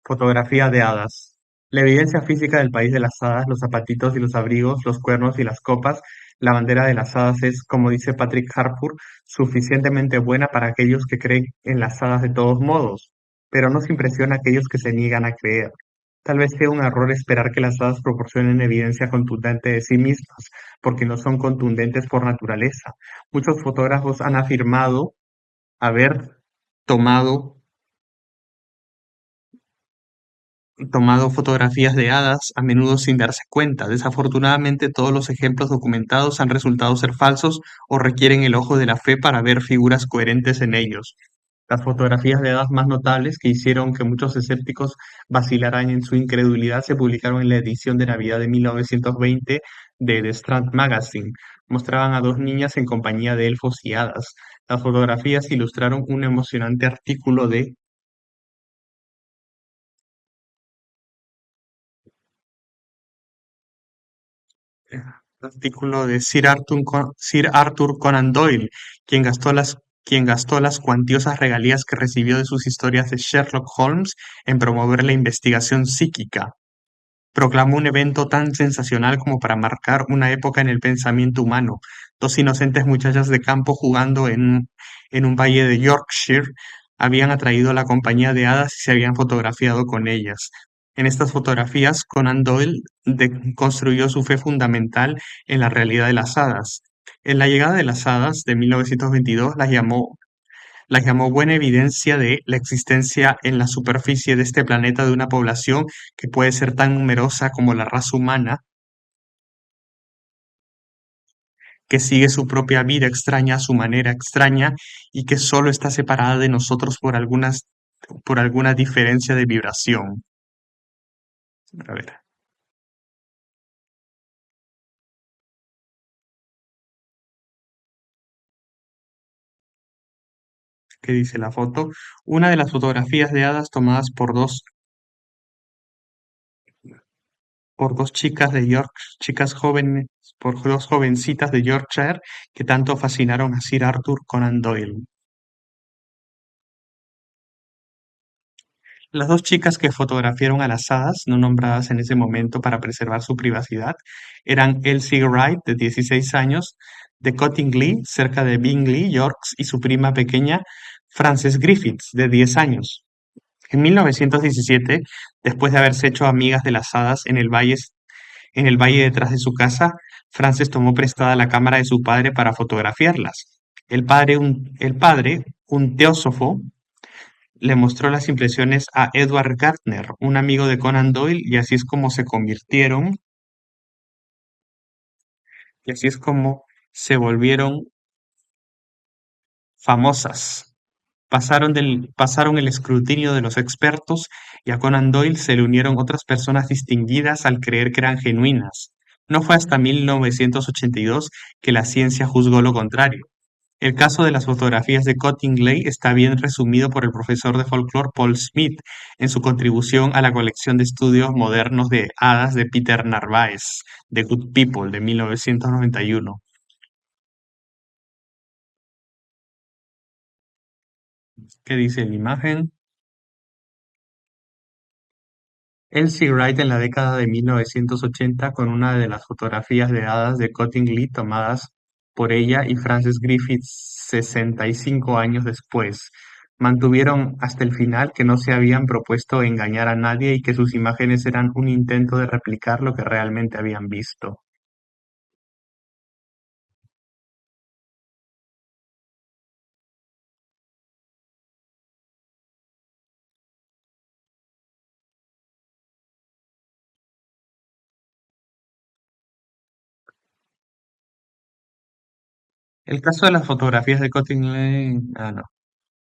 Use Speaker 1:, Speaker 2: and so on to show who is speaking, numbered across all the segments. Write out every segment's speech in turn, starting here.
Speaker 1: Fotografía de hadas. La evidencia física del país de las hadas, los zapatitos y los abrigos, los cuernos y las copas, la bandera de las hadas es, como dice Patrick Harpur, suficientemente buena para aquellos que creen en las hadas de todos modos, pero nos impresiona a aquellos que se niegan a creer. Tal vez sea un error esperar que las hadas proporcionen evidencia contundente de sí mismas, porque no son contundentes por naturaleza. Muchos fotógrafos han afirmado haber tomado tomado fotografías de hadas, a menudo sin darse cuenta. Desafortunadamente, todos los ejemplos documentados han resultado ser falsos o requieren el ojo de la fe para ver figuras coherentes en ellos. Las fotografías de hadas más notables que hicieron que muchos escépticos vacilaran en su incredulidad se publicaron en la edición de Navidad de 1920 de The Strand Magazine. Mostraban a dos niñas en compañía de elfos y hadas. Las fotografías ilustraron un emocionante artículo de Sir Arthur Conan Doyle, quien gastó las cuantiosas regalías que recibió de sus historias de Sherlock Holmes en promover la investigación psíquica. Proclamó un evento tan sensacional como para marcar una época en el pensamiento humano. Dos inocentes muchachas de campo jugando en un valle de Yorkshire habían atraído a la compañía de hadas y se habían fotografiado con ellas. En estas fotografías, Conan Doyle construyó su fe fundamental en la realidad de las hadas. En La llegada de las hadas de 1922 las llamó buena evidencia de la existencia en la superficie de este planeta de una población que puede ser tan numerosa como la raza humana, que sigue su propia vida extraña a su manera extraña y que solo está separada de nosotros por alguna diferencia de vibración. A ver, ¿qué dice la foto? Una de las fotografías de hadas tomadas por dos chicas de York, chicas jóvenes, por dos jovencitas de Yorkshire que tanto fascinaron a Sir Arthur Conan Doyle. Las dos chicas que fotografiaron a las hadas, no nombradas en ese momento para preservar su privacidad, eran Elsie Wright, de 16 años, de Cottingley, cerca de Bingley, York, y su prima pequeña, Frances Griffiths, de 10 años. En 1917, después de haberse hecho amigas de las hadas en el valle detrás de su casa, Frances tomó prestada la cámara de su padre para fotografiarlas. Un teósofo, le mostró las impresiones a Edward Gardner, un amigo de Conan Doyle, y así es como se volvieron famosas. Pasaron el escrutinio de los expertos y a Conan Doyle se le unieron otras personas distinguidas al creer que eran genuinas. No fue hasta 1982 que la ciencia juzgó lo contrario. El caso de las fotografías de Cottingley está bien resumido por el profesor de folclore Paul Smith en su contribución a la colección de estudios modernos de hadas de Peter Narváez, The Good People, de 1991. ¿Qué dice la imagen? Elsie Wright en la década de 1980 con una de las fotografías de hadas de Cottingley tomadas por ella y Frances Griffith 65 años después. Mantuvieron hasta el final que no se habían propuesto engañar a nadie y que sus imágenes eran un intento de replicar lo que realmente habían visto. El caso de las fotografías de Cottingley, no.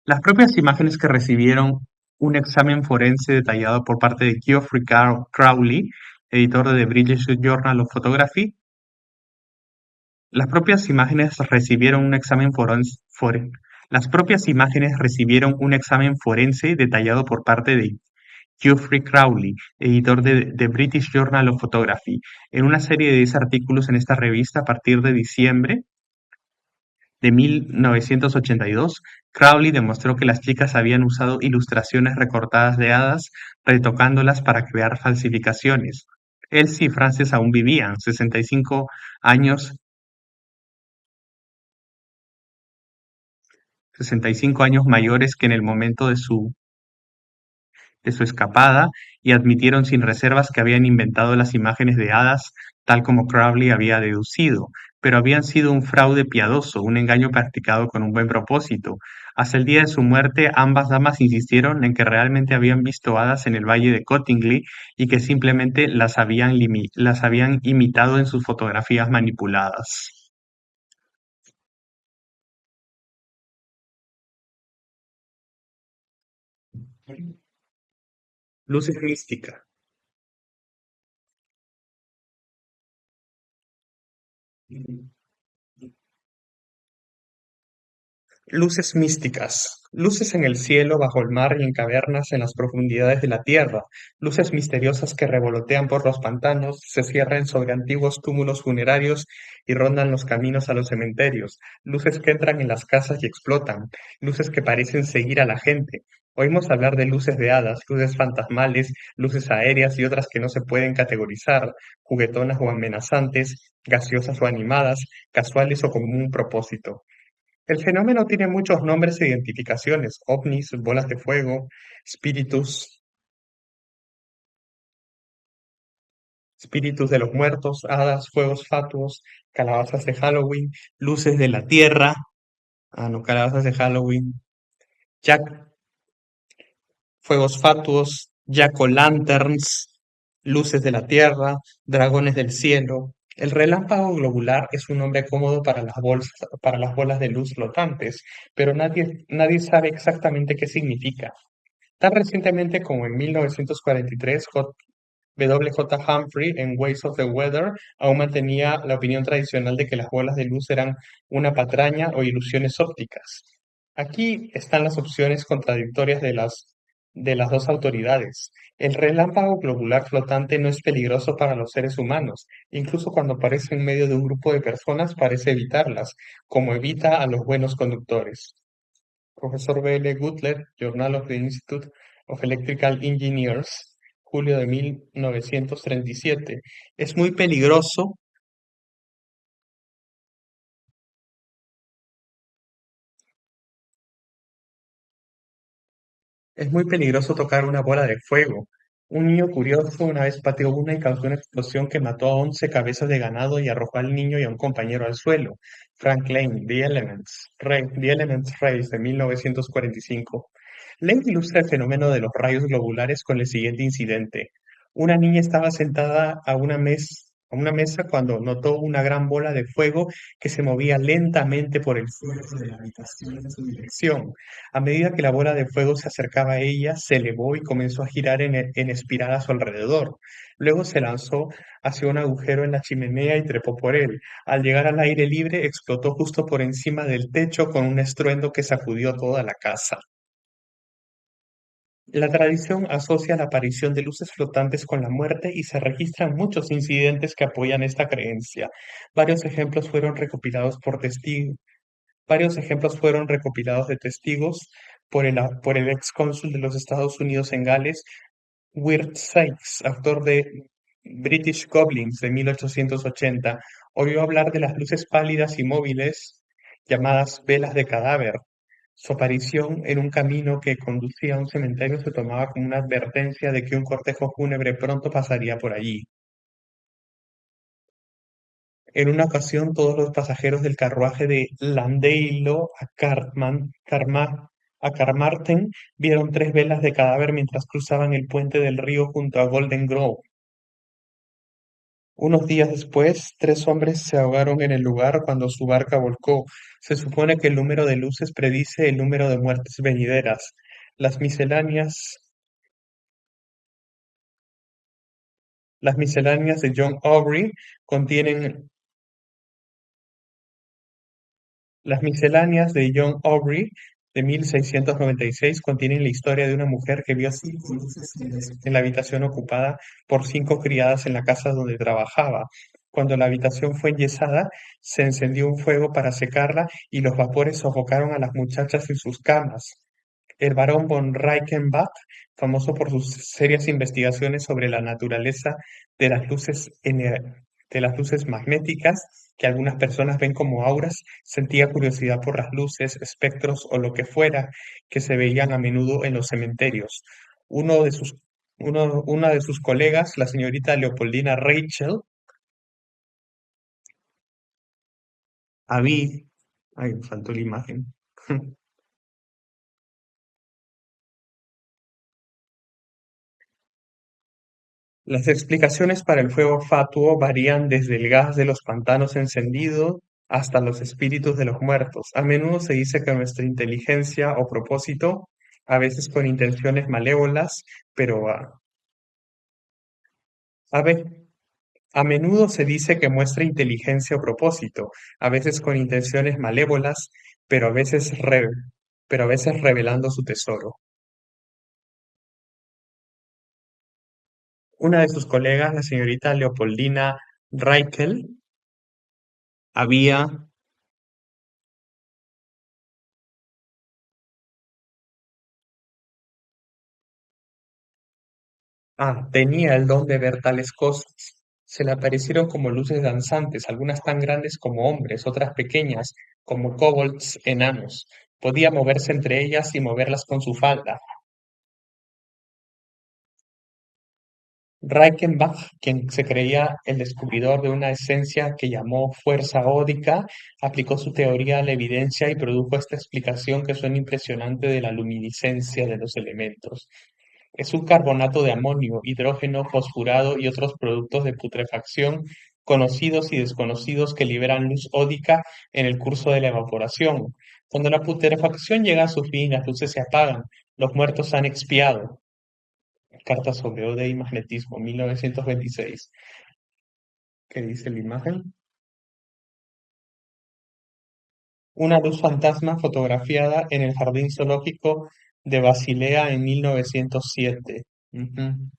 Speaker 1: Las propias imágenes que recibieron un examen forense detallado por parte de Geoffrey Crowley, editor de The British Journal of Photography. Las propias imágenes recibieron un examen Las propias imágenes recibieron un examen forense detallado por parte de Geoffrey Crowley, editor de The British Journal of Photography, en una serie de 10 artículos en esta revista a partir de diciembre de 1982. Crowley demostró que las chicas habían usado ilustraciones recortadas de hadas, retocándolas para crear falsificaciones. Elsie y Frances aún vivían, 65 años mayores que en el momento de su escapada, y admitieron sin reservas que habían inventado las imágenes de hadas tal como Crowley había deducido, pero habían sido un fraude piadoso, un engaño practicado con un buen propósito. Hasta el día de su muerte, ambas damas insistieron en que realmente habían visto hadas en el valle de Cottingley y que simplemente las habían imitado en sus fotografías manipuladas. Luces mística. Luces místicas, luces en el cielo, bajo el mar y en cavernas en las profundidades de la tierra, luces misteriosas que revolotean por los pantanos, se cierran sobre antiguos túmulos funerarios y rondan los caminos a los cementerios, luces que entran en las casas y explotan, luces que parecen seguir a la gente. Oímos hablar de luces de hadas, luces fantasmales, luces aéreas y otras que no se pueden categorizar, juguetonas o amenazantes, gaseosas o animadas, casuales o con un propósito. El fenómeno tiene muchos nombres e identificaciones: ovnis, bolas de fuego, espíritus, espíritus de los muertos, hadas, fuegos fatuos, calabazas de Halloween, luces de la tierra, no, calabazas de Halloween, jack, fuegos fatuos, jack-o'-lanterns, luces de la tierra, dragones del cielo. El relámpago globular es un nombre cómodo para las bolas de luz flotantes, pero nadie sabe exactamente qué significa. Tan recientemente como en 1943, W. J. Humphrey en Ways of the Weather aún mantenía la opinión tradicional de que las bolas de luz eran una patraña o ilusiones ópticas. Aquí están las opciones contradictorias de las dos autoridades. El relámpago globular flotante no es peligroso para los seres humanos. Incluso cuando aparece en medio de un grupo de personas, parece evitarlas, como evita a los buenos conductores. Profesor B. L. Gutler, Journal of the Institute of Electrical Engineers, julio de 1937. Es muy peligroso, es muy peligroso tocar una bola de fuego. Un niño curioso una vez pateó una y causó una explosión que mató a 11 cabezas de ganado y arrojó al niño y a un compañero al suelo. Frank Lane, The Elements Race, de 1945. Lane ilustra el fenómeno de los rayos globulares con el siguiente incidente. Una niña estaba sentada a una mesa cuando notó una gran bola de fuego que se movía lentamente por el suelo de la habitación en su dirección. A medida que la bola de fuego se acercaba a ella, se elevó y comenzó a girar en espiral a su alrededor. Luego se lanzó hacia un agujero en la chimenea y trepó por él. Al llegar al aire libre, explotó justo por encima del techo con un estruendo que sacudió toda la casa. La tradición asocia la aparición de luces flotantes con la muerte y se registran muchos incidentes que apoyan esta creencia. Varios ejemplos fueron recopilados por testigos. Varios ejemplos fueron recopilados de testigos por el ex cónsul de los Estados Unidos en Gales, Wirt Sykes, autor de British Goblins de 1880. Oyó hablar de las luces pálidas y móviles llamadas velas de cadáver. Su aparición en un camino que conducía a un cementerio se tomaba como una advertencia de que un cortejo fúnebre pronto pasaría por allí. En una ocasión, todos los pasajeros del carruaje de Llandeilo a Carmarthen vieron tres velas de cadáver mientras cruzaban el puente del río junto a Golden Grove. Unos días después, tres hombres se ahogaron en el lugar cuando su barca volcó. Se supone que el número de luces predice el número de muertes venideras. Las misceláneas, las misceláneas de John Aubrey contienen Las misceláneas de John Aubrey de 1696 contienen la historia de una mujer que vio cinco luces en la habitación ocupada por cinco criadas en la casa donde trabajaba. Cuando la habitación fue enyesada, se encendió un fuego para secarla y los vapores sofocaron a las muchachas en sus camas. El barón von Reichenbach, famoso por sus serias investigaciones sobre la naturaleza de las de las luces magnéticas, que algunas personas ven como auras, sentía curiosidad por las luces, espectros o lo que fuera que se veían a menudo en los cementerios. Uno de sus, una de sus colegas, la señorita Leopoldina Rachel, Avid, ay, me faltó la imagen. Las explicaciones para el fuego fatuo varían desde el gas de los pantanos encendido hasta los espíritus de los muertos. A menudo se dice que nuestra inteligencia o propósito, a veces con intenciones malévolas, pero a, ve- a menudo se dice que muestra inteligencia o propósito, a veces con intenciones malévolas, pero a veces, pero a veces revelando su tesoro. Una de sus colegas, la señorita Leopoldina Reichel, había tenía el don de ver tales cosas. Se le aparecieron como luces danzantes, algunas tan grandes como hombres, otras pequeñas, como kobolds enanos. Podía moverse entre ellas y moverlas con su falda. Reichenbach, quien se creía el descubridor de una esencia que llamó fuerza ódica, aplicó su teoría a la evidencia y produjo esta explicación que suena impresionante de la luminiscencia de los elementos. Es un carbonato de amonio, hidrógeno, fosfurado y otros productos de putrefacción conocidos y desconocidos que liberan luz ódica en el curso de la evaporación. Cuando la putrefacción llega a su fin, las luces se apagan, los muertos han expiado. Carta sobre Oda y magnetismo, 1926. ¿Qué dice la imagen? Una luz fantasma fotografiada en el Jardín Zoológico de Basilea en 1907. Ujú.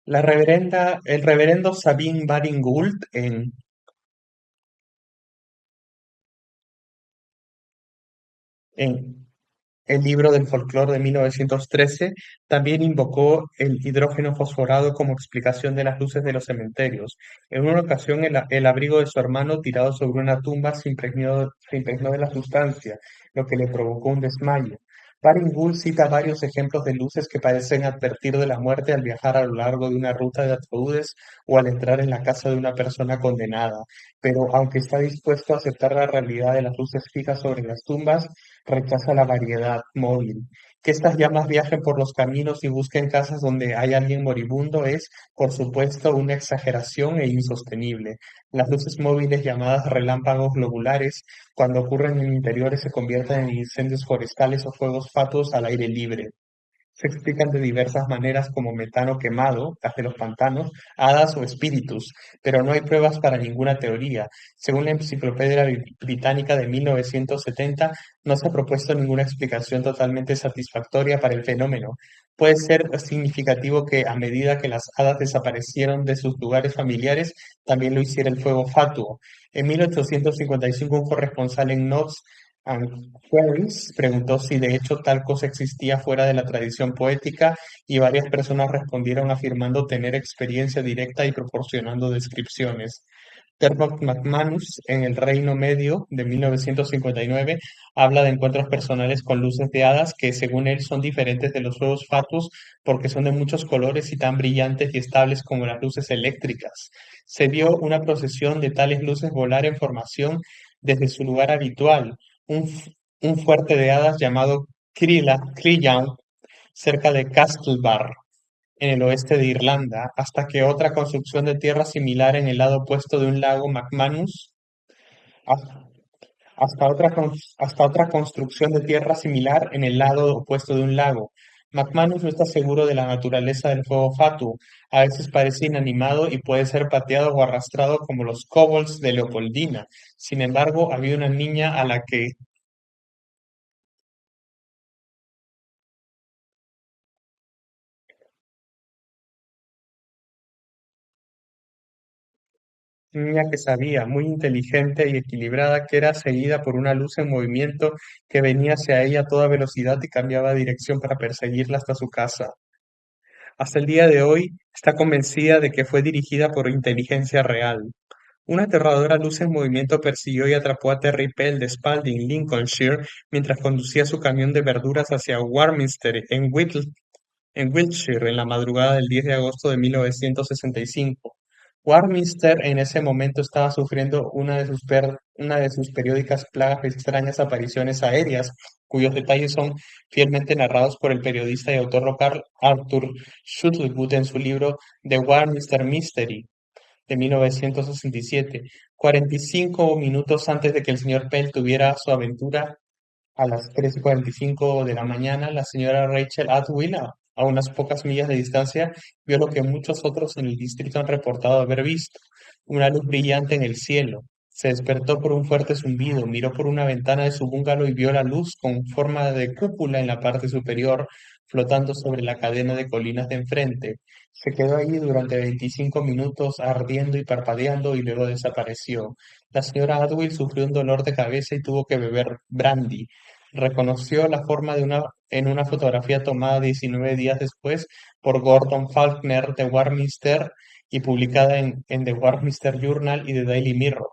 Speaker 1: El reverendo Sabine Baring Gould en El libro del folclore de 1913 también invocó el hidrógeno fosforado como explicación de las luces de los cementerios. En una ocasión, el abrigo de su hermano tirado sobre una tumba se impregnó de la sustancia, lo que le provocó un desmayo. Baring-Gould cita varios ejemplos de luces que parecen advertir de la muerte al viajar a lo largo de una ruta de ataúdes o al entrar en la casa de una persona condenada. Pero aunque está dispuesto a aceptar la realidad de las luces fijas sobre las tumbas, rechaza la variedad móvil. Que estas llamas viajen por los caminos y busquen casas donde hay alguien moribundo es, por supuesto, una exageración e insostenible. Las luces móviles llamadas relámpagos globulares, cuando ocurren en interiores, se convierten en incendios forestales o fuegos fatuos al aire libre. Se explican de diversas maneras como metano quemado, gas de los pantanos, hadas o espíritus, pero no hay pruebas para ninguna teoría. Según la Enciclopedia Británica de 1970, no se ha propuesto ninguna explicación totalmente satisfactoria para el fenómeno. Puede ser significativo que a medida que las hadas desaparecieron de sus lugares familiares, también lo hiciera el fuego fatuo. En 1855, un corresponsal en Notts Antiquaries preguntó si de hecho tal cosa existía fuera de la tradición poética y varias personas respondieron afirmando tener experiencia directa y proporcionando descripciones. Dermot McManus, en El Reino Medio de 1959, habla de encuentros personales con luces de hadas que, según él, son diferentes de los fuegos fatuos porque son de muchos colores y tan brillantes y estables como las luces eléctricas. Se vio una procesión de tales luces volar en formación desde su lugar habitual, un, un fuerte de hadas llamado Crillon, cerca de Castlebar, en el oeste de Irlanda, hasta que otra construcción de tierra similar en el lado opuesto de un lago McManus, ha- hasta otra construcción de tierra similar en el lado opuesto de un lago. McManus no está seguro de la naturaleza del fuego fatuo. A veces parece inanimado y puede ser pateado o arrastrado como los kobolds de Leopoldina. Sin embargo, había una niña a la que Niña que sabía, muy inteligente y equilibrada, que era seguida por una luz en movimiento que venía hacia ella a toda velocidad y cambiaba de dirección para perseguirla hasta su casa. Hasta el día de hoy está convencida de que fue dirigida por inteligencia real. Una aterradora luz en movimiento persiguió y atrapó a Terry Pell de Spalding, Lincolnshire, mientras conducía su camión de verduras hacia Warminster, en Wiltshire, en la madrugada del 10 de agosto de 1965. Warminster en ese momento estaba sufriendo una de sus periódicas plagas de extrañas apariciones aéreas, cuyos detalles son fielmente narrados por el periodista y autor local Arthur Shuttlewood en su libro The Warminster Mystery de 1967. 45 minutos antes de que el señor Pell tuviera su aventura, a las 3:45 de la mañana, la señora Rachel Atwill, a unas pocas millas de distancia, vio lo que muchos otros en el distrito han reportado haber visto, una luz brillante en el cielo. Se despertó por un fuerte zumbido, miró por una ventana de su bungalow y vio la luz con forma de cúpula en la parte superior, flotando sobre la cadena de colinas de enfrente. Se quedó allí durante 25 minutos ardiendo y parpadeando y luego desapareció. La señora Atwill sufrió un dolor de cabeza y tuvo que beber brandy. Reconoció la forma en una fotografía tomada 19 días después por Gordon Falkner de Warminster y publicada en The Warminster Journal y The Daily Mirror.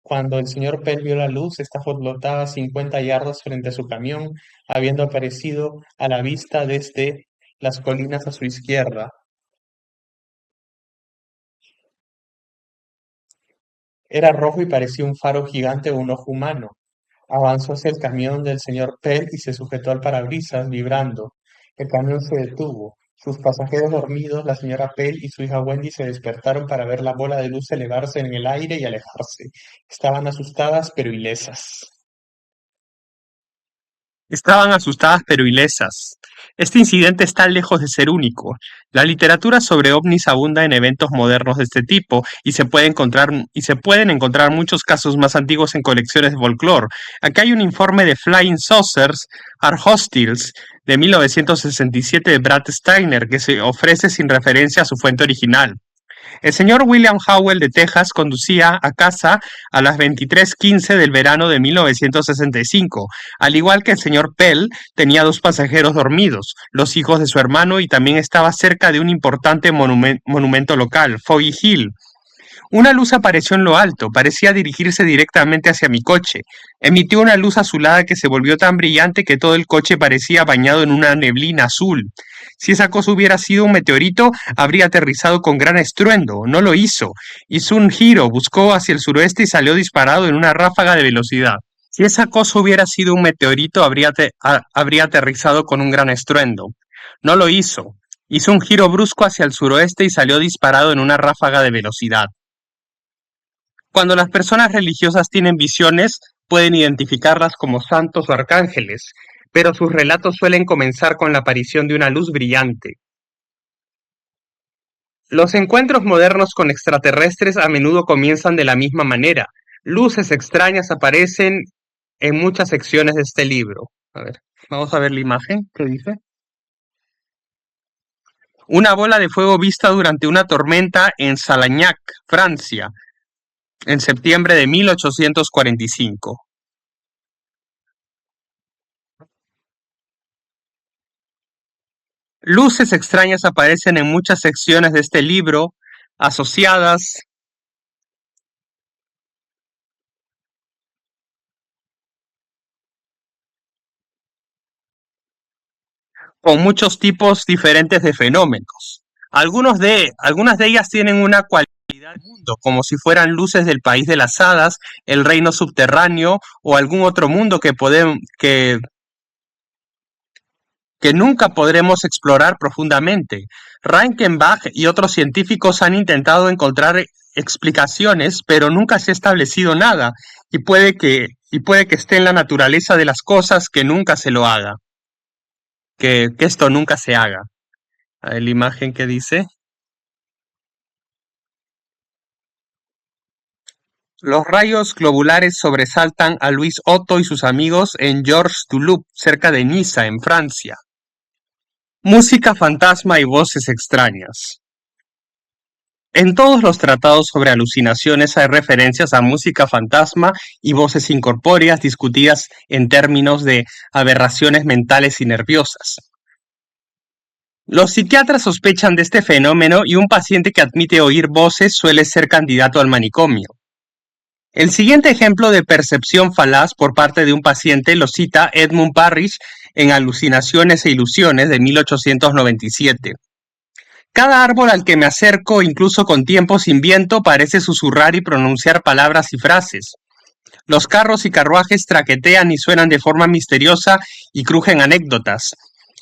Speaker 1: Cuando el señor Pell vio la luz, esta flotaba 50 yardas frente a su camión, habiendo aparecido a la vista desde las colinas a su izquierda. Era rojo y parecía un faro gigante o un ojo humano. Avanzó hacia el camión del señor Pell y se sujetó al parabrisas, vibrando. El camión se detuvo. Sus pasajeros dormidos, la señora Pell y su hija Wendy, se despertaron para ver la bola de luz elevarse en el aire y alejarse. Estaban asustadas pero ilesas. Estaban asustadas pero ilesas. Este incidente está lejos de ser único. La literatura sobre ovnis abunda en eventos modernos de este tipo y se pueden encontrar muchos casos más antiguos en colecciones de folclore. Aquí hay un informe de Flying Saucers Are Hostiles de 1967 de Brad Steiner que se ofrece sin referencia a su fuente original. El señor William Howell de Texas conducía a casa a las 23:15 del verano de 1965. Al igual que el señor Pell, tenía dos pasajeros dormidos, los hijos de su hermano, y también estaba cerca de un importante monumento local, Foggy Hill. Una luz apareció en lo alto, parecía dirigirse directamente hacia mi coche. Emitió una luz azulada que se volvió tan brillante que todo el coche parecía bañado en una neblina azul. Si esa cosa hubiera sido un meteorito, habría aterrizado con gran estruendo. No lo hizo. Hizo un giro, buscó hacia el suroeste y salió disparado en una ráfaga de velocidad. Si esa cosa hubiera sido un meteorito, habría aterrizado con un gran estruendo. No lo hizo. Hizo un giro brusco hacia el suroeste y salió disparado en una ráfaga de velocidad. Cuando las personas religiosas tienen visiones, pueden identificarlas como santos o arcángeles, pero sus relatos suelen comenzar con la aparición de una luz brillante. Los encuentros modernos con extraterrestres a menudo comienzan de la misma manera. Luces extrañas aparecen en muchas secciones de este libro. A ver, vamos a ver la imagen. ¿Qué dice? Una bola de fuego vista durante una tormenta en Salagnac, Francia, en septiembre de 1845. Luces extrañas aparecen en muchas secciones de este libro, asociadas con muchos tipos diferentes de fenómenos. Algunas de ellas tienen una cualidad del mundo, como si fueran luces del país de las hadas, el reino subterráneo o algún otro mundo que nunca podremos explorar profundamente. Rankenbach y otros científicos han intentado encontrar explicaciones, pero nunca se ha establecido nada, y puede que esté en la naturaleza de las cosas que nunca se lo haga, que esto nunca se haga. La imagen que dice: los rayos globulares sobresaltan a Luis Otto y sus amigos en Georges-du-Loup, cerca de Niza, en Francia. Música fantasma y voces extrañas.
Speaker 2: En todos los tratados sobre alucinaciones hay referencias a música fantasma y voces incorpóreas discutidas en términos de aberraciones mentales y nerviosas. Los psiquiatras sospechan de este fenómeno y un paciente que admite oír voces suele ser candidato al manicomio. El siguiente ejemplo de percepción falaz por parte de un paciente lo cita Edmund Parrish en Alucinaciones e Ilusiones de 1897. Cada árbol al que me acerco, incluso con tiempo sin viento, parece susurrar y pronunciar palabras y frases. Los carros y carruajes traquetean y suenan de forma misteriosa y crujen anécdotas.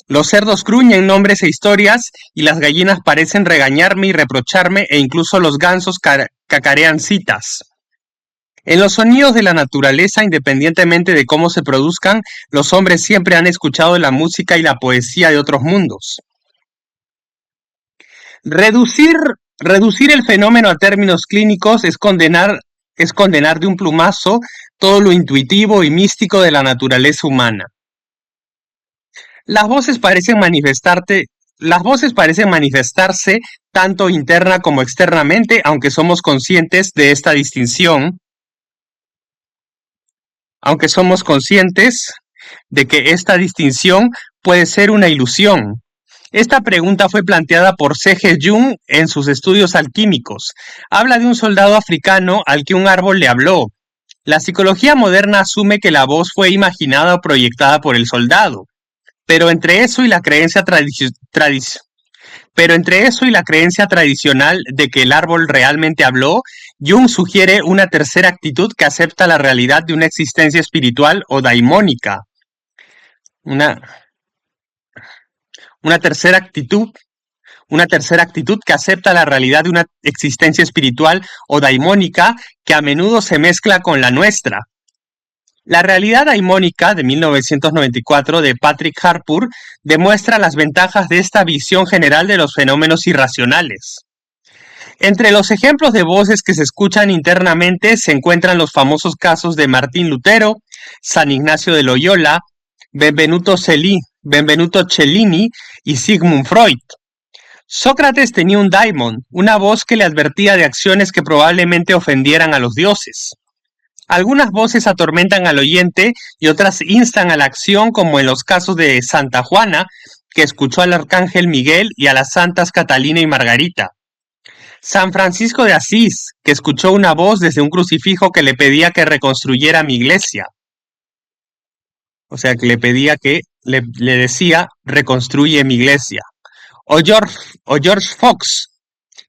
Speaker 2: Los cerdos gruñen nombres e historias y las gallinas parecen regañarme y reprocharme e incluso los gansos cacarean citas. En los sonidos de la naturaleza, independientemente de cómo se produzcan, los hombres siempre han escuchado la música y la poesía de otros mundos. Reducir el fenómeno a términos clínicos es condenar de un plumazo todo lo intuitivo y místico de la naturaleza humana. Las voces parecen manifestarse tanto interna como externamente, aunque somos conscientes de esta distinción, aunque somos conscientes de que esta distinción puede ser una ilusión. Esta pregunta fue planteada por C.G. Jung en sus estudios alquímicos. Habla de un soldado africano al que un árbol le habló. La psicología moderna asume que la voz fue imaginada o proyectada por el soldado, pero entre eso y la creencia tradicional de que el árbol realmente habló, Jung sugiere una tercera actitud que acepta la realidad de una existencia espiritual o daimónica. Una tercera actitud que acepta la realidad de una existencia espiritual o daimónica que a menudo se mezcla con la nuestra. La realidad daimónica de 1994 de Patrick Harpur demuestra las ventajas de esta visión general de los fenómenos irracionales. Entre los ejemplos de voces que se escuchan internamente se encuentran los famosos casos de Martín Lutero, San Ignacio de Loyola, Benvenuto Cellini y Sigmund Freud. Sócrates tenía un daimon, una voz que le advertía de acciones que probablemente ofendieran a los dioses. Algunas voces atormentan al oyente y otras instan a la acción, como en los casos de Santa Juana, que escuchó al arcángel Miguel, y a las santas Catalina y Margarita. San Francisco de Asís, que escuchó una voz desde un crucifijo que le pedía que reconstruyera mi iglesia. O sea, que le pedía le decía, reconstruye mi iglesia. O George Fox,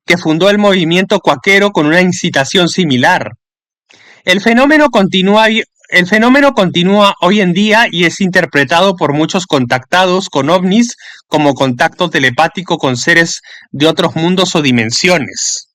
Speaker 2: que fundó el movimiento cuáquero con una incitación similar. El fenómeno continúa hoy en día y es interpretado por muchos contactados con ovnis como contacto telepático con seres de otros mundos o dimensiones.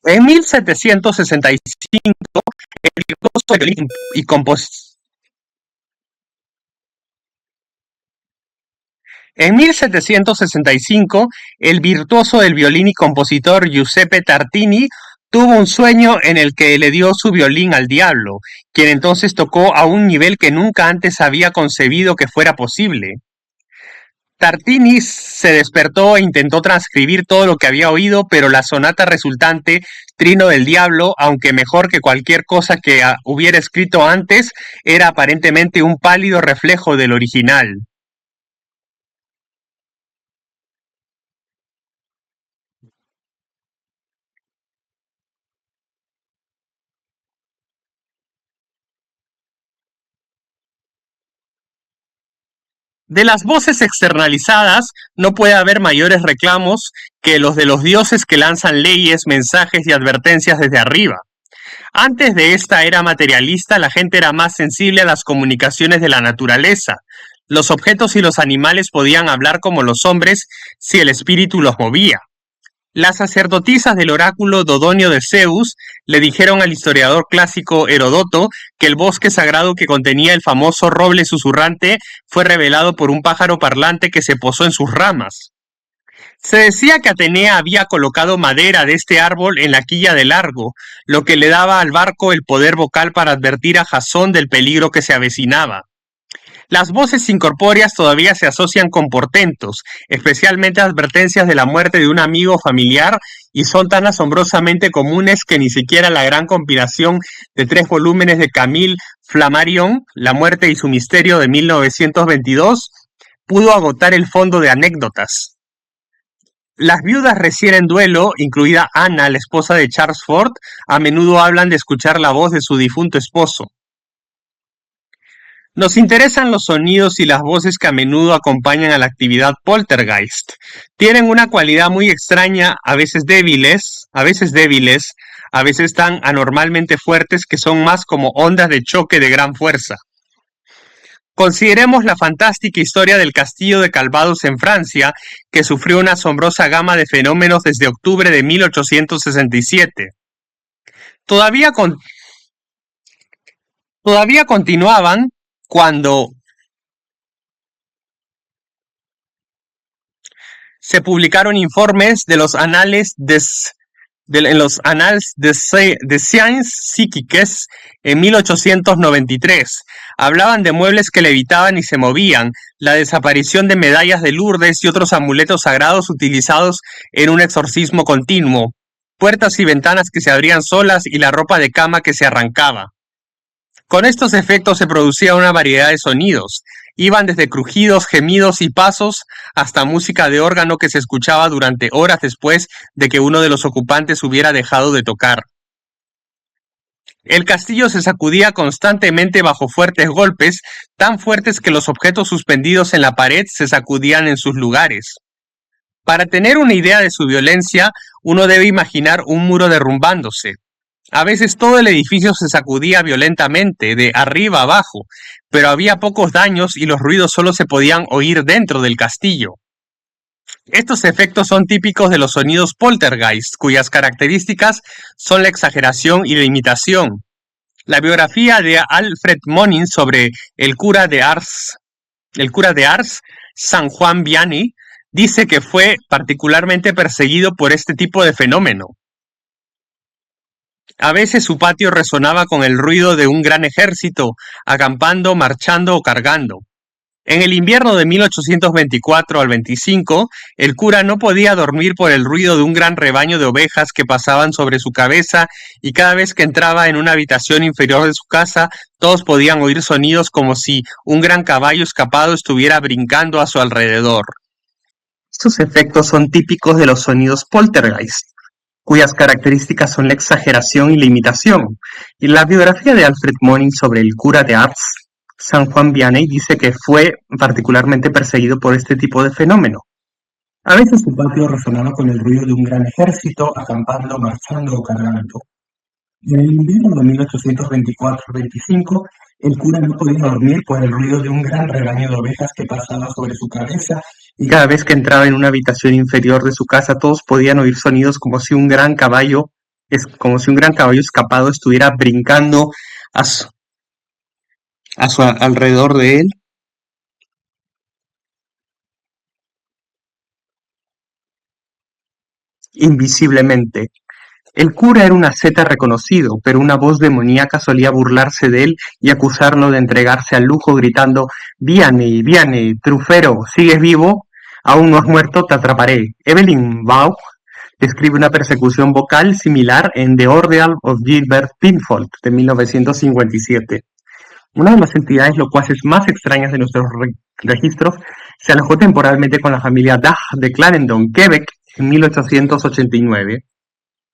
Speaker 2: En 1765, el virtuoso violín y compositor En 1765, el virtuoso del violín y compositor Giuseppe Tartini tuvo un sueño en el que le dio su violín al diablo, quien entonces tocó a un nivel que nunca antes había concebido que fuera posible. Tartini se despertó e intentó transcribir todo lo que había oído, pero la sonata resultante, Trino del Diablo, aunque mejor que cualquier cosa que hubiera escrito antes, era aparentemente un pálido reflejo del original. De las voces externalizadas no puede haber mayores reclamos que los de los dioses que lanzan leyes, mensajes y advertencias desde arriba. Antes de esta era materialista, la gente era más sensible a las comunicaciones de la naturaleza. Los objetos y los animales podían hablar como los hombres si el espíritu los movía. Las sacerdotisas del oráculo Dodonio de Zeus le dijeron al historiador clásico Heródoto que el bosque sagrado que contenía el famoso roble susurrante fue revelado por un pájaro parlante que se posó en sus ramas. Se decía que Atenea había colocado madera de este árbol en la quilla de Largo, lo que le daba al barco el poder vocal para advertir a Jasón del peligro que se avecinaba. Las voces incorpóreas todavía se asocian con portentos, especialmente advertencias de la muerte de un amigo o familiar, y son tan asombrosamente comunes que ni siquiera la gran compilación de 3 volúmenes de Camille Flammarion, La muerte y su misterio de 1922, pudo agotar el fondo de anécdotas. Las viudas recién en duelo, incluida Ana, la esposa de Charles Ford, a menudo hablan de escuchar la voz de su difunto esposo. Nos interesan los sonidos y las voces que a menudo acompañan a la actividad poltergeist. Tienen una cualidad muy extraña, a veces débiles, a veces tan anormalmente fuertes que son más como ondas de choque de gran fuerza. Consideremos la fantástica historia del castillo de Calvados en Francia, que sufrió una asombrosa gama de fenómenos desde octubre de 1867. Todavía continuaban cuando se publicaron informes de los anales en los Annales de Sciences Psychiques en 1893. Hablaban de muebles que levitaban y se movían, la desaparición de medallas de Lourdes y otros amuletos sagrados utilizados en un exorcismo continuo, puertas y ventanas que se abrían solas y la ropa de cama que se arrancaba. Con estos efectos se producía una variedad de sonidos. Iban desde crujidos, gemidos y pasos hasta música de órgano que se escuchaba durante horas después de que uno de los ocupantes hubiera dejado de tocar. El castillo se sacudía constantemente bajo fuertes golpes, tan fuertes que los objetos suspendidos en la pared se sacudían en sus lugares. Para tener una idea de su violencia, uno debe imaginar un muro derrumbándose. A veces todo el edificio se sacudía violentamente, de arriba abajo, pero había pocos daños y los ruidos solo se podían oír dentro del castillo. Estos efectos son típicos de los sonidos poltergeist, cuyas características son la exageración y la imitación. La biografía de Alfred Monin sobre el cura de Ars, San Juan Vianney, dice que fue particularmente perseguido por este tipo de fenómeno. A veces su patio resonaba con el ruido de un gran ejército, acampando, marchando o cargando. En el invierno de 1824 al 25, el cura no podía dormir por el ruido de un gran rebaño de ovejas que pasaban sobre su cabeza, y cada vez que entraba en una habitación inferior de su casa, todos podían oír sonidos como si un gran caballo escapado estuviera brincando a su alrededor. Estos efectos son típicos de los sonidos poltergeist, cuyas características son la exageración y la imitación. Y la biografía de Alfred Monin sobre el cura de Ars, San Juan Vianney, dice que fue particularmente perseguido por este tipo de fenómeno. A veces su patio resonaba con el ruido de un gran ejército, acampando, marchando o cargando. En el invierno de 1824-25, el cura no podía dormir por el ruido de un gran rebaño de ovejas que pasaba sobre su cabeza, y cada vez que entraba en una habitación inferior de su casa, todos podían oír sonidos como si un gran caballo escapado estuviera brincando a su alrededor de él. Invisiblemente. El cura era un asceta reconocido, pero una voz demoníaca solía burlarse de él y acusarlo de entregarse al lujo, gritando: «Vianney, Vianney, trufero, ¿sigues vivo? Aún no has muerto, te atraparé». Evelyn Waugh describe una persecución vocal similar en The Ordeal of Gilbert Pinfold, de 1957. Una de las entidades locuaces más extrañas de nuestros registros se alojó temporalmente con la familia Dagh de Clarendon, Quebec, en 1889.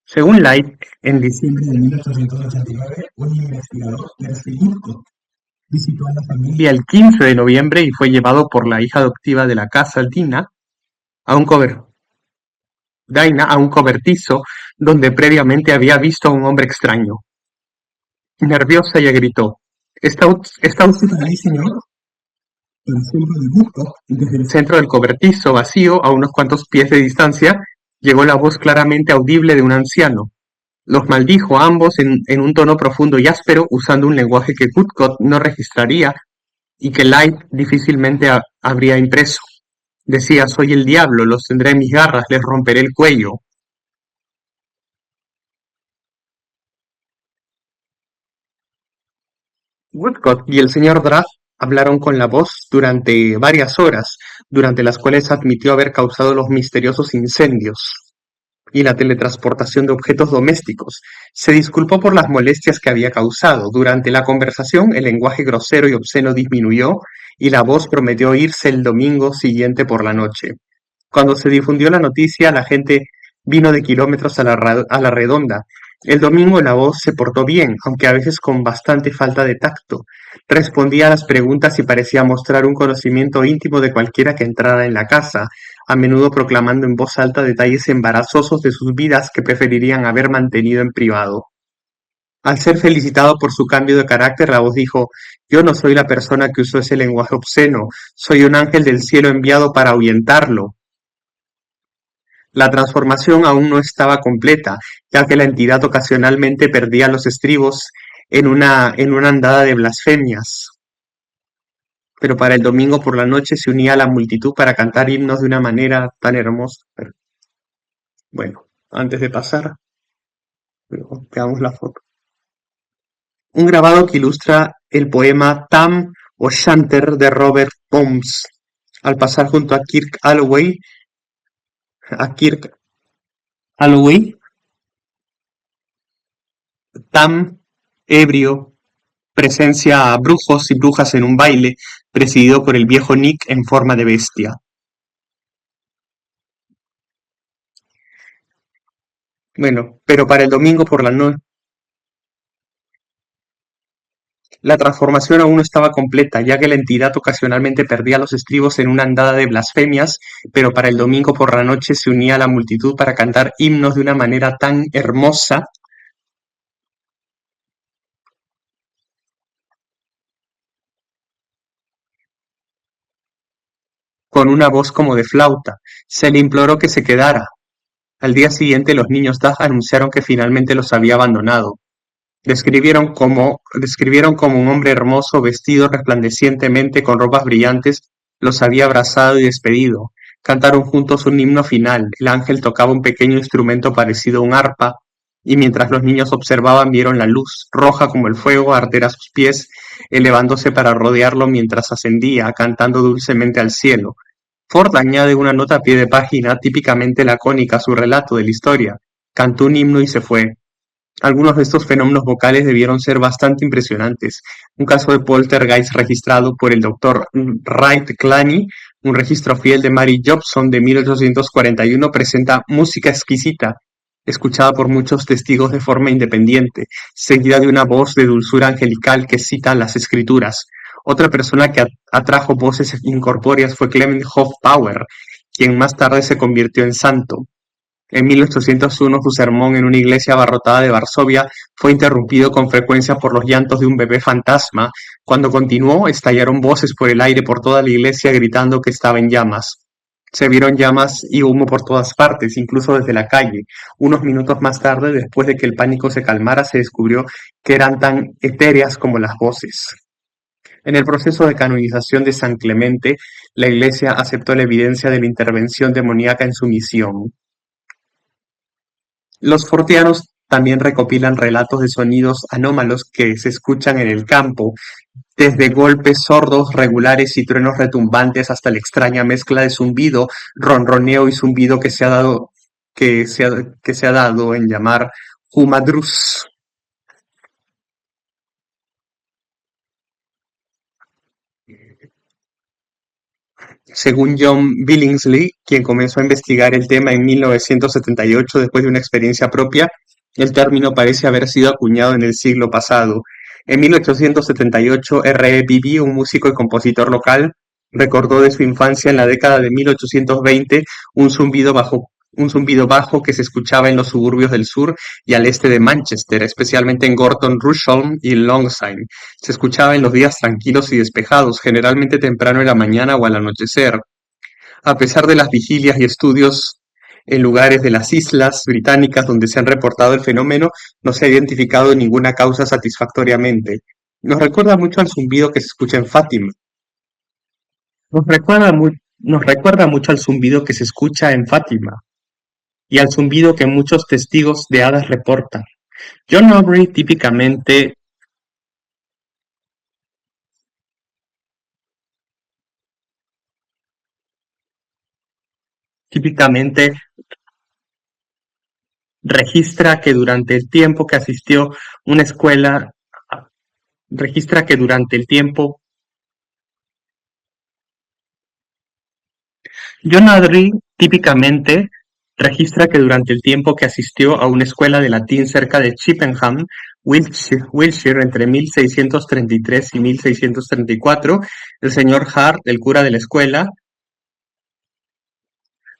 Speaker 2: Según Light, en diciembre de 1889, un investigador, Percy Woodcock, visitó a la familia el 15 de noviembre y fue llevado por la hija adoptiva de la casa, Dinah, a un cobertizo donde previamente había visto a un hombre extraño. Nerviosa, ella gritó: ¿Está usted ahí, señor? Desde el centro del cobertizo vacío, a unos cuantos pies de distancia, llegó la voz claramente audible de un anciano. Los maldijo a ambos en un tono profundo y áspero, usando un lenguaje que Woodcock no registraría y que Light difícilmente habría impreso. Decía: soy el diablo, los tendré en mis garras, les romperé el cuello. Woodcock y el señor Duff hablaron con la voz durante varias horas, durante las cuales admitió haber causado los misteriosos incendios y la teletransportación de objetos domésticos. Se disculpó por las molestias que había causado. Durante la conversación, el lenguaje grosero y obsceno disminuyó y la voz prometió irse el domingo siguiente por la noche. Cuando se difundió la noticia, la gente vino de kilómetros a la redonda. El domingo la voz se portó bien, aunque a veces con bastante falta de tacto. Respondía a las preguntas y parecía mostrar un conocimiento íntimo de cualquiera que entrara en la casa, a menudo proclamando en voz alta detalles embarazosos de sus vidas que preferirían haber mantenido en privado. Al ser felicitado por su cambio de carácter, la voz dijo: yo no soy la persona que usó ese lenguaje obsceno, soy un ángel del cielo enviado para ahuyentarlo. La transformación aún no estaba completa, ya que la entidad ocasionalmente perdía los estribos en una andada de blasfemias, pero para el domingo por la noche se unía a la multitud para cantar himnos de una manera tan hermosa. Bueno, antes de pasar, veamos la foto. Un grabado que ilustra el poema Tam O'Shanter de Robert Burns. Al pasar junto a Kirk Alloway, Tam, ebrio, presencia a brujos y brujas en un baile, presidido por el viejo Nick en forma de bestia. Bueno, pero para el domingo por la noche, la transformación aún no estaba completa, ya que la entidad ocasionalmente perdía los estribos en una andada de blasfemias, pero para el domingo por la noche se unía a la multitud para cantar himnos de una manera tan hermosa, con una voz como de flauta. Se le imploró que se quedara. Al día siguiente los niños Duff anunciaron que finalmente los había abandonado. Describieron como un hombre hermoso, vestido resplandecientemente con ropas brillantes, los había abrazado y despedido. Cantaron juntos un himno final. El ángel tocaba un pequeño instrumento parecido a un arpa, y mientras los niños observaban vieron la luz, roja como el fuego, arder a sus pies, elevándose para rodearlo mientras ascendía, cantando dulcemente al cielo. Ford añade una nota a pie de página típicamente lacónica a su relato de la historia. Cantó un himno y se fue. Algunos de estos fenómenos vocales debieron ser bastante impresionantes. Un caso de poltergeist registrado por el Dr. Wright Clancy, un registro fiel de Mary Jobson de 1841, presenta música exquisita, escuchada por muchos testigos de forma independiente, seguida de una voz de dulzura angelical que cita las escrituras. Otra persona que atrajo voces incorpóreas fue Clement Hofbauer, quien más tarde se convirtió en santo. En 1801 su sermón en una iglesia abarrotada de Varsovia fue interrumpido con frecuencia por los llantos de un bebé fantasma. Cuando continuó, estallaron voces por el aire por toda la iglesia gritando que estaba en llamas. Se vieron llamas y humo por todas partes, incluso desde la calle. Unos minutos más tarde, después de que el pánico se calmara, se descubrió que eran tan etéreas como las voces. En el proceso de canonización de San Clemente, la Iglesia aceptó la evidencia de la intervención demoníaca en su misión. Los forteanos también recopilan relatos de sonidos anómalos que se escuchan en el campo, desde golpes sordos regulares y truenos retumbantes hasta la extraña mezcla de zumbido, ronroneo y zumbido que se ha dado en llamar Humadrus. Según John Billingsley, quien comenzó a investigar el tema en 1978 después de una experiencia propia, el término parece haber sido acuñado en el siglo pasado. En 1878, R. E. Beebe, un músico y compositor local, recordó de su infancia en la década de 1820 un zumbido bajo que se escuchaba en los suburbios del sur y al este de Manchester, especialmente en Gorton Rusholme y Longside. Se escuchaba en los días tranquilos y despejados, generalmente temprano en la mañana o al anochecer. A pesar de las vigilias y estudios en lugares de las islas británicas donde se han reportado el fenómeno, no se ha identificado ninguna causa satisfactoriamente. Nos recuerda mucho al zumbido que se escucha en Fátima. Nos recuerda, Nos recuerda mucho al zumbido que se escucha en Fátima y al zumbido que muchos testigos de hadas reportan. John Aubrey típicamente registra que durante el tiempo que asistió una escuela, registra que durante el tiempo John Adry típicamente registra que durante el tiempo que asistió a una escuela de latín cerca de Chippenham, Wiltshire, entre 1633 y 1634, el señor Hart, el cura de la escuela,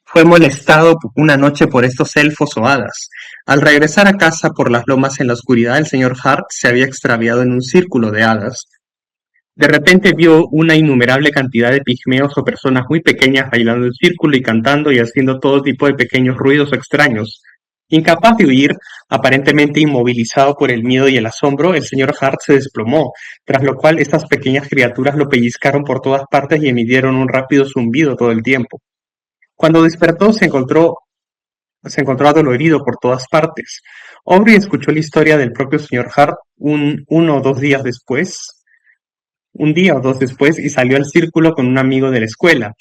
Speaker 2: fue molestado una noche por estos elfos o hadas. Al regresar a casa por las lomas en la oscuridad, el señor Hart se había extraviado en un círculo de hadas. De repente vio una innumerable cantidad de pigmeos o personas muy pequeñas bailando en círculo y cantando y haciendo todo tipo de pequeños ruidos extraños. Incapaz de huir, aparentemente inmovilizado por el miedo y el asombro, el señor Hart se desplomó, tras lo cual estas pequeñas criaturas lo pellizcaron por todas partes y emitieron un rápido zumbido todo el tiempo. Cuando despertó se encontró adolorido por todas partes. Aubrey escuchó la historia del propio señor Hart un día o dos después, y salió al círculo con un amigo de la escuela,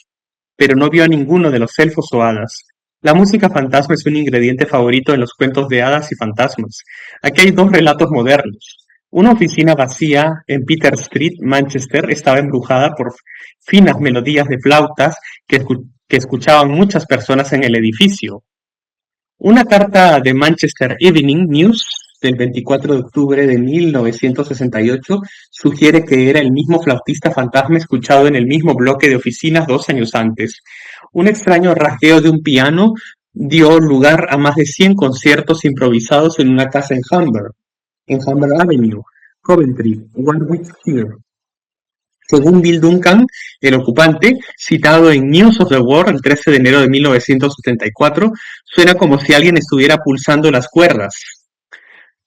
Speaker 2: pero no vio a ninguno de los elfos o hadas. La música fantasma es un ingrediente favorito en los cuentos de hadas y fantasmas. Aquí hay dos relatos modernos. Una oficina vacía en Peter Street, Manchester, estaba embrujada por finas melodías de flautas que escuchaban muchas personas en el edificio. Una carta de Manchester Evening News del 24 de octubre de 1968 sugiere que era el mismo flautista fantasma escuchado en el mismo bloque de oficinas 2 años antes. Un extraño rasgueo de un piano dio lugar a más de 100 conciertos improvisados en una casa en Humber Avenue, Coventry, Warwickshire. Según Bill Duncan, el ocupante, citado en News of the World el 13 de enero de 1974, suena como si alguien estuviera pulsando las cuerdas.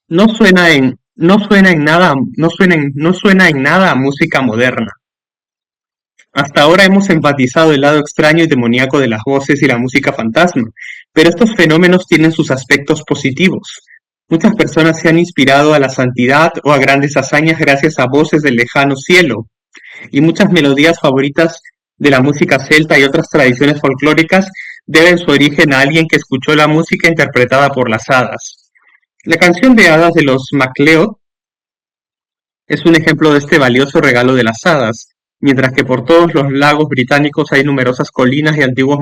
Speaker 2: No suena en nada a música moderna. Hasta ahora hemos enfatizado el lado extraño y demoníaco de las voces y la música fantasma, pero estos fenómenos tienen sus aspectos positivos. Muchas personas se han inspirado a la santidad o a grandes hazañas gracias a voces del lejano cielo, y muchas melodías favoritas de la música celta y otras tradiciones folclóricas deben su origen a alguien que escuchó la música interpretada por las hadas. La canción de hadas de los MacLeod es un ejemplo de este valioso regalo de las hadas, mientras que por todos los lagos británicos hay numerosas colinas y antiguos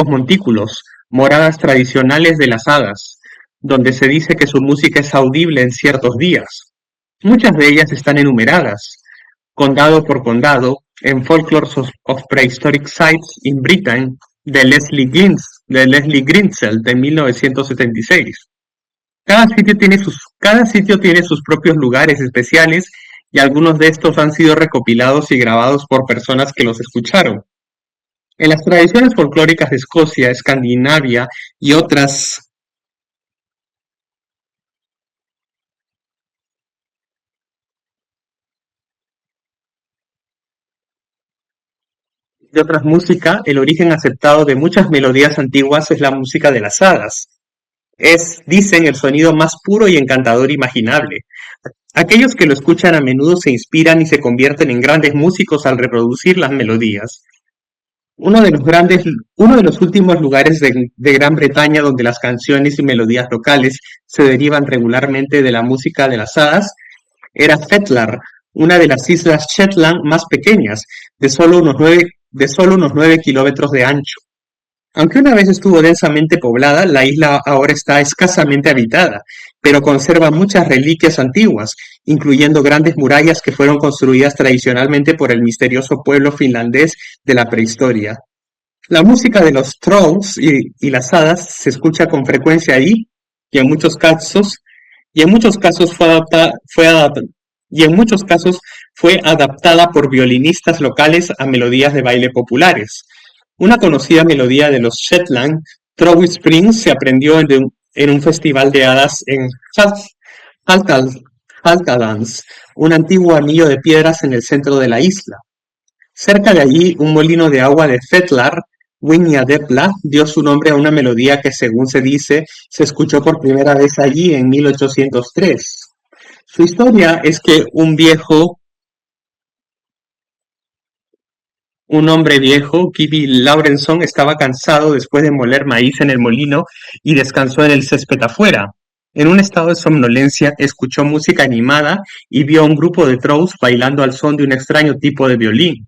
Speaker 2: montículos, moradas tradicionales de las hadas, donde se dice que su música es audible en ciertos días. Muchas de ellas están enumeradas, condado por condado, en Folklore of Prehistoric Sites in Britain de Leslie Grinzel de 1976. Cada sitio tiene sus propios lugares especiales y algunos de estos han sido recopilados y grabados por personas que los escucharon. En las tradiciones folclóricas de Escocia, Escandinavia y otras música, el origen aceptado de muchas melodías antiguas es la música de las hadas. Es, dicen, el sonido más puro y encantador imaginable. Aquellos que lo escuchan a menudo se inspiran y se convierten en grandes músicos al reproducir las melodías. Uno de los últimos lugares de Gran Bretaña donde las canciones y melodías locales se derivan regularmente de la música de las hadas era Fetlar, una de las islas Shetland más pequeñas, de solo unos 9 kilómetros de ancho. Aunque una vez estuvo densamente poblada, la isla ahora está escasamente habitada, pero conserva muchas reliquias antiguas, incluyendo grandes murallas que fueron construidas tradicionalmente por el misterioso pueblo finlandés de la prehistoria. La música de los trolls y las hadas se escucha con frecuencia ahí, y en muchos casos, y en muchos casos y en muchos casos fue adaptada por violinistas locales a melodías de baile populares. Una conocida melodía de los Shetland, Trowy Springs, se aprendió en un festival de hadas en Halkadance, un antiguo anillo de piedras en el centro de la isla. Cerca de allí, un molino de agua de Fetlar, Wiña-Depla, dio su nombre a una melodía que, según se dice, se escuchó por primera vez allí en 1803. Su historia es que un hombre viejo, Kibi Laurenson, estaba cansado después de moler maíz en el molino y descansó en el césped afuera. En un estado de somnolencia, escuchó música animada y vio a un grupo de trolls bailando al son de un extraño tipo de violín.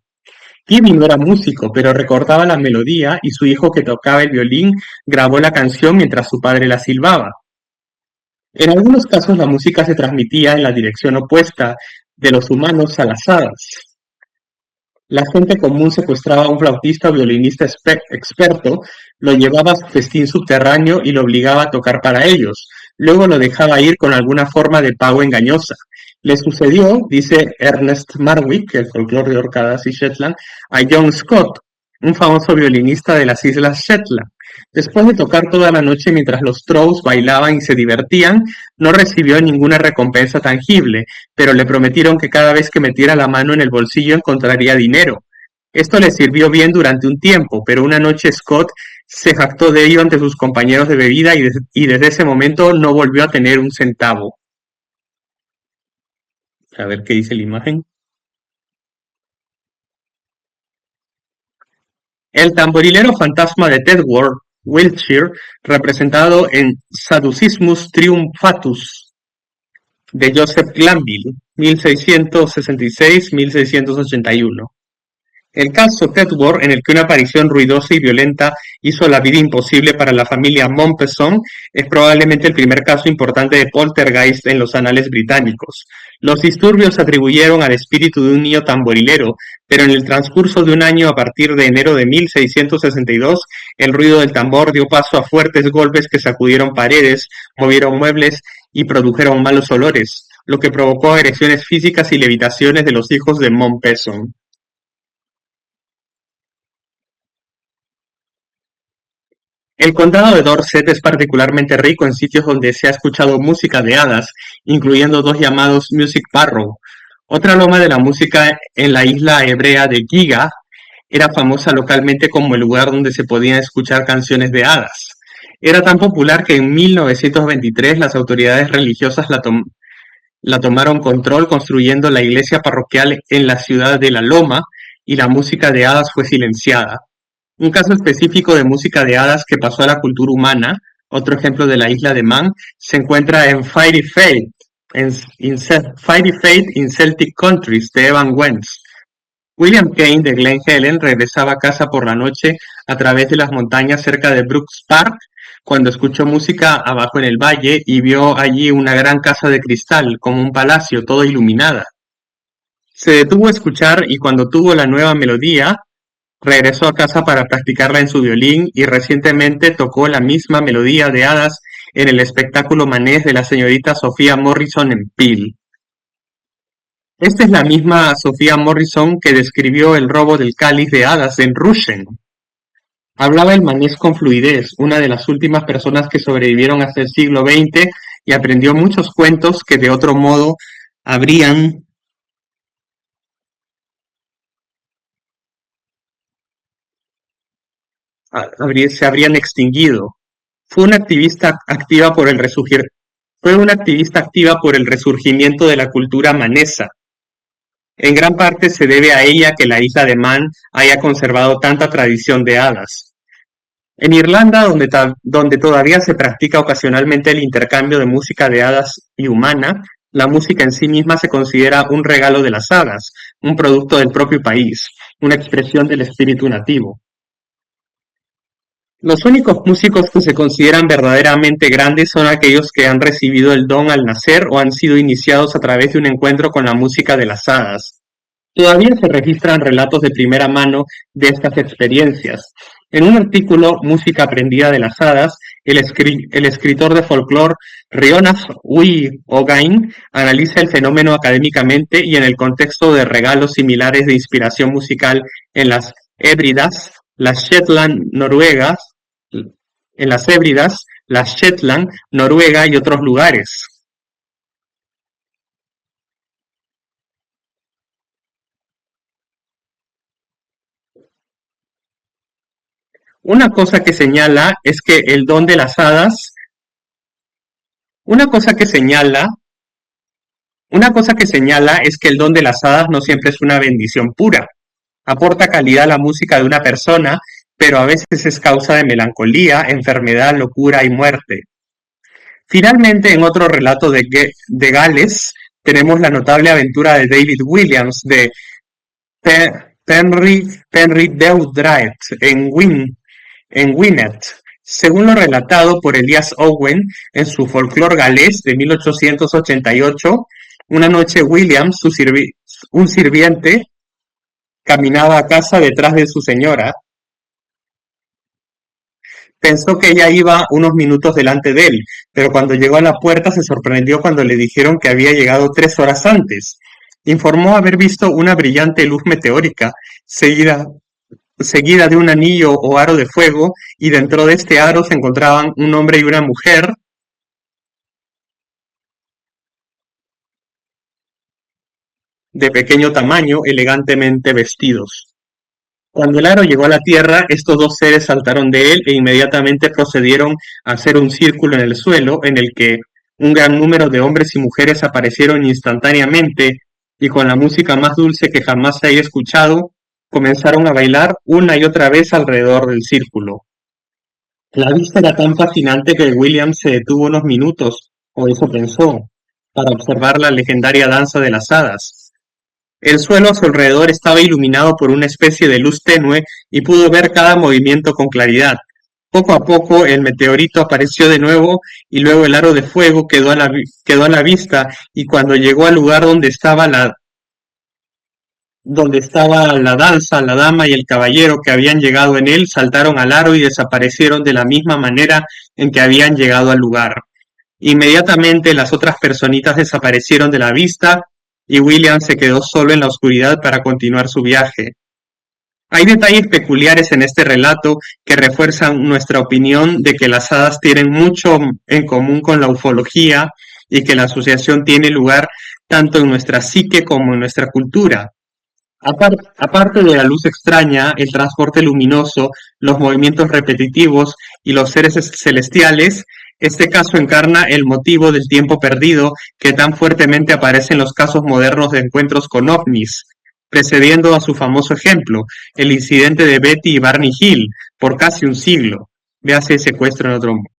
Speaker 2: Kibi no era músico, pero recordaba la melodía y su hijo que tocaba el violín grabó la canción mientras su padre la silbaba. En algunos casos la música se transmitía en la dirección opuesta de los humanos a las hadas. La gente común secuestraba a un flautista o violinista experto, lo llevaba a su festín subterráneo y lo obligaba a tocar para ellos. Luego lo dejaba ir con alguna forma de pago engañosa. Le sucedió, dice Ernest Marwick, el folclore de Orcadas y Shetland, a John Scott, un famoso violinista de las Islas Shetland. Después de tocar toda la noche mientras los trolls bailaban y se divertían, no recibió ninguna recompensa tangible, pero le prometieron que cada vez que metiera la mano en el bolsillo encontraría dinero. Esto le sirvió bien durante un tiempo, pero una noche Scott se jactó de ello ante sus compañeros de bebida y desde ese momento no volvió a tener un centavo. A ver qué dice la imagen. El tamborilero fantasma de Tedworth, Wiltshire, representado en Sadducismus Triumphatus de Joseph Glanville, 1666-1681. El caso Tedworth, en el que una aparición ruidosa y violenta hizo la vida imposible para la familia Mompesson, es probablemente el primer caso importante de poltergeist en los anales británicos. Los disturbios se atribuyeron al espíritu de un niño tamborilero, pero en el transcurso de un año a partir de enero de 1662, el ruido del tambor dio paso a fuertes golpes que sacudieron paredes, movieron muebles y produjeron malos olores, lo que provocó agresiones físicas y levitaciones de los hijos de Mompesson. El condado de Dorset es particularmente rico en sitios donde se ha escuchado música de hadas, incluyendo dos llamados Music Barrow. Otra loma de la música en la isla hebrea de Giga era famosa localmente como el lugar donde se podían escuchar canciones de hadas. Era tan popular que en 1923 las autoridades religiosas la tomaron control construyendo la iglesia parroquial en la ciudad de La Loma y la música de hadas fue silenciada. Un caso específico de música de hadas que pasó a la cultura humana, otro ejemplo de la isla de Man, se encuentra en Fairy Fate in Celtic Countries de Evan Wentz. William Kane de Glen Helen regresaba a casa por la noche a través de las montañas cerca de Brooks Park cuando escuchó música abajo en el valle y vio allí una gran casa de cristal, como un palacio, toda iluminada. Se detuvo a escuchar y cuando tuvo la nueva melodía, regresó a casa para practicarla en su violín y recientemente tocó la misma melodía de hadas en el espectáculo manés de la señorita Sofía Morrison en Peel. Esta es la misma Sofía Morrison que describió el robo del cáliz de hadas en Rushen. Hablaba el manés con fluidez, una de las últimas personas que sobrevivieron hasta el siglo XX y aprendió muchos cuentos que de otro modo habrían se habrían extinguido. Fue una activista activa por el resurgir, Fue una activista activa por el resurgimiento de la cultura manesa. En gran parte se debe a ella que la isla de Man haya conservado tanta tradición de hadas. En Irlanda, donde todavía se practica ocasionalmente el intercambio de música de hadas y humana, la música en sí misma se considera un regalo de las hadas, un producto del propio país, una expresión del espíritu nativo. Los únicos músicos que se consideran verdaderamente grandes son aquellos que han recibido el don al nacer o han sido iniciados a través de un encuentro con la música de las hadas. Todavía se registran relatos de primera mano de estas experiencias. En un artículo, Música aprendida de las hadas, el escritor de folclore Rionas Ui Ogain analiza el fenómeno académicamente y en el contexto de regalos similares de inspiración musical en las Hébridas, las Shetland noruegas, las Shetland, Noruega y otros lugares. Una cosa que señala es que el don de las hadas, una cosa que señala, una cosa que señala es que el don de las hadas no siempre es una bendición pura. Aporta calidad a la música de una persona, pero a veces es causa de melancolía, enfermedad, locura y muerte. Finalmente, en otro relato de Gales, tenemos la notable aventura de David Williams de Penry Dewdrait en Gwynedd. Según lo relatado por Elias Owen en su folclore galés de 1888, una noche Williams, un sirviente, caminaba a casa detrás de su señora. Pensó que ella iba unos minutos delante de él, pero cuando llegó a la puerta se sorprendió cuando le dijeron que había llegado 3 horas antes. Informó haber visto una brillante luz meteórica, seguida de un anillo o aro de fuego, y dentro de este aro se encontraban un hombre y una mujer de pequeño tamaño, elegantemente vestidos. Cuando el aro llegó a la tierra, estos dos seres saltaron de él e inmediatamente procedieron a hacer un círculo en el suelo, en el que un gran número de hombres y mujeres aparecieron instantáneamente y con la música más dulce que jamás se haya escuchado, comenzaron a bailar una y otra vez alrededor del círculo. La vista era tan fascinante que William se detuvo unos minutos, o eso pensó, para observar la legendaria danza de las hadas. El suelo a su alrededor estaba iluminado por una especie de luz tenue y pudo ver cada movimiento con claridad. Poco a poco el meteorito apareció de nuevo y luego el aro de fuego quedó a la vista, y cuando llegó al lugar donde estaba la danza, la dama y el caballero que habían llegado en él saltaron al aro y desaparecieron de la misma manera en que habían llegado al lugar. Inmediatamente las otras personitas desaparecieron de la vista y William se quedó solo en la oscuridad para continuar su viaje. Hay detalles peculiares en este relato que refuerzan nuestra opinión de que las hadas tienen mucho en común con la ufología y que la asociación tiene lugar tanto en nuestra psique como en nuestra cultura. Aparte de la luz extraña, el transporte luminoso, los movimientos repetitivos y los seres celestiales, este caso encarna el motivo del tiempo perdido que tan fuertemente aparece en los casos modernos de encuentros con ovnis, precediendo a su famoso ejemplo, el incidente de Betty y Barney Hill, por casi un siglo. Véase Secuestro en otro